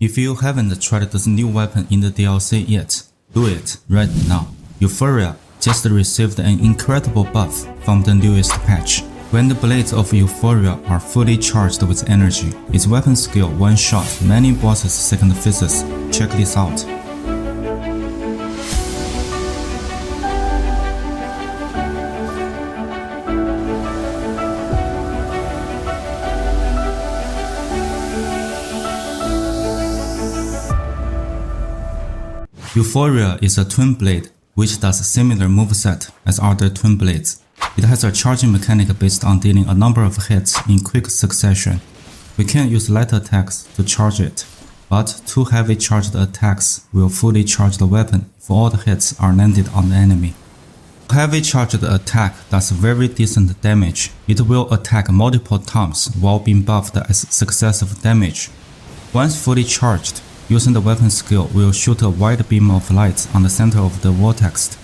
If you haven't tried this new weapon in the DLC yet, do it right now. Euporia just received an incredible buff from the newest patch. When the blades of Euporia are fully charged with energy, its weapon skill one-shot many bosses' second phases. Check this out. Euporia is a twin blade which does a similar moveset as other twin blades. It has a charging mechanic based on dealing a number of hits in quick succession. We can use light attacks to charge it, but two heavy charged attacks will fully charge the weapon if all the hits are landed on the enemy. A heavy charged attack does very decent damage. It will attack multiple times while being buffed as successive damage. Once fully charged, using the weapon skill will shoot a wide beam of light on the center of the vortex.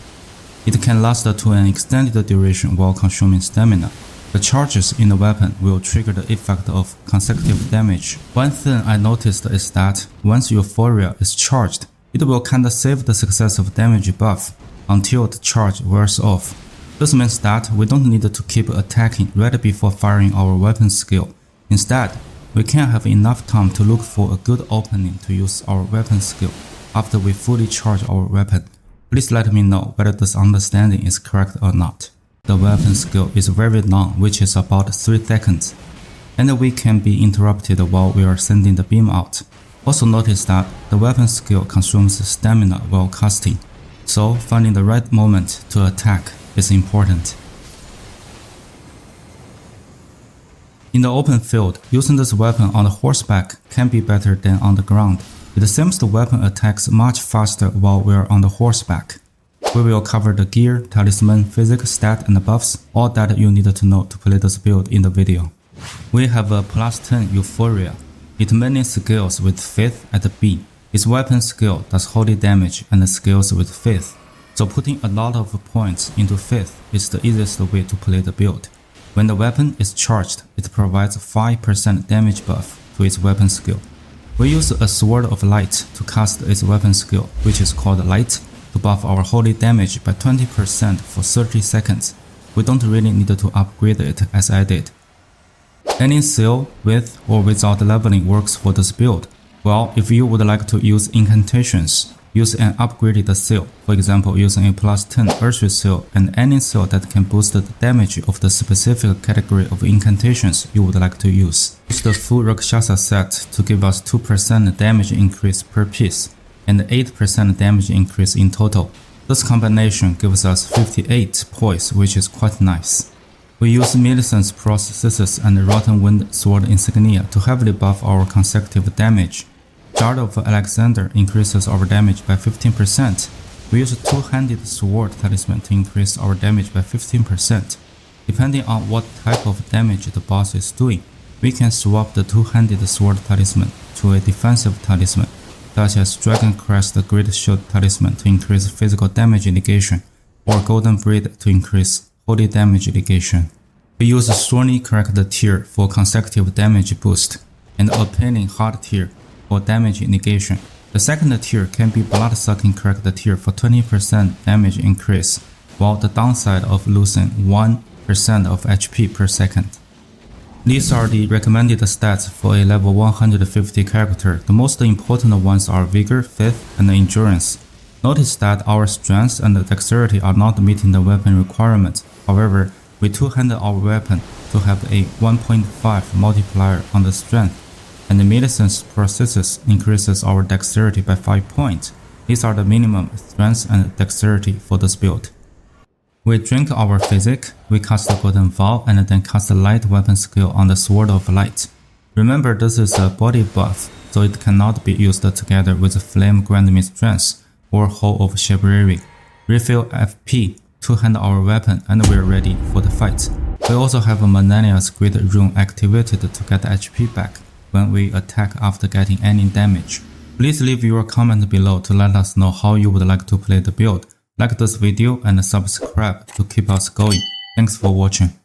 It can last to an extended duration while consuming stamina. The charges in the weapon will trigger the effect of consecutive damage. One thing I noticed is that once Euporia is charged, it will kinda save the successive damage buff until the charge wears off. This means that we don't need to keep attacking right before firing our weapon skill. Instead, we can have enough time to look for a good opening to use our weapon skill after we fully charge our weapon. Please let me know whether this understanding is correct or not. The weapon skill is very long, which is about 3 seconds, and we can be interrupted while we are sending the beam out. Also notice that the weapon skill consumes stamina while casting, so finding the right moment to attack is important. In the open field, using this weapon on the horseback can be better than on the ground. It seems the weapon attacks much faster while we are on the horseback. We will cover the gear, talisman, physics, stat, and buffs, all that you need to know to play this build in the video. We have a +10 Euporia. It mainly scales with Faith at B. Its weapon skill does holy damage and scales with Faith, so putting a lot of points into Faith is the easiest way to play the build. When the weapon is charged, it provides 5% damage buff to its weapon skill. We use a Sword of Light to cast its weapon skill, which is called Light, to buff our holy damage by 20% for 30 seconds. We don't really need to upgrade it as I did. Any seal, with or without leveling works for this build. Well, if you would like to use incantations, use an upgraded seal, for example using a +10 Erdtree seal and any seal that can boost the damage of the specific category of incantations you would like to use. Use the full Rakshasa set to give us 2% damage increase per piece and 8% damage increase in total. This combination gives us 58 poise, which is quite nice. We use Millicent's Prosthesis and Rotten Wind Sword Insignia to heavily buff our consecutive damage. Jar of Alexander increases our damage by 15%. We use a two-handed sword talisman to increase our damage by 15%. Depending on what type of damage the boss is doing, we can swap the two-handed sword talisman to a defensive talisman, such as Dragon Crest Great Shield Talisman to increase physical damage negation, or Golden Braid to increase holy damage negation. We use a Thorny Correct tier for consecutive damage boost, and a Appealing Heart tier for damage negation. The second tier can be Blood-Sucking Correct tier for 20% damage increase, while the downside of losing 1% of HP per second. These are the recommended stats for a level 150 character. The most important ones are Vigor, Faith, and Endurance. Notice that our Strength and Dexterity are not meeting the weapon requirements. However, we two-handed our weapon to have a 1.5 multiplier on the Strength, and the Millicent's Prosthesis increases our Dexterity by 5 points. These are the minimum Strength and Dexterity for this build. We drink our Physic, we cast the Golden Vow, and then cast the Light weapon skill on the Sword of Light. Remember, this is a body buff, so it cannot be used together with Flame Grant Me Strength or Hole of Shabriri. Refill FP, two-hand our weapon, and we're ready for the fight. We also have a Manania's Great Rune activated to get HP back when we attack after getting any damage. Please leave your comment below to let us know how you would like to play the build. Like this video and subscribe to keep us going. Thanks for watching.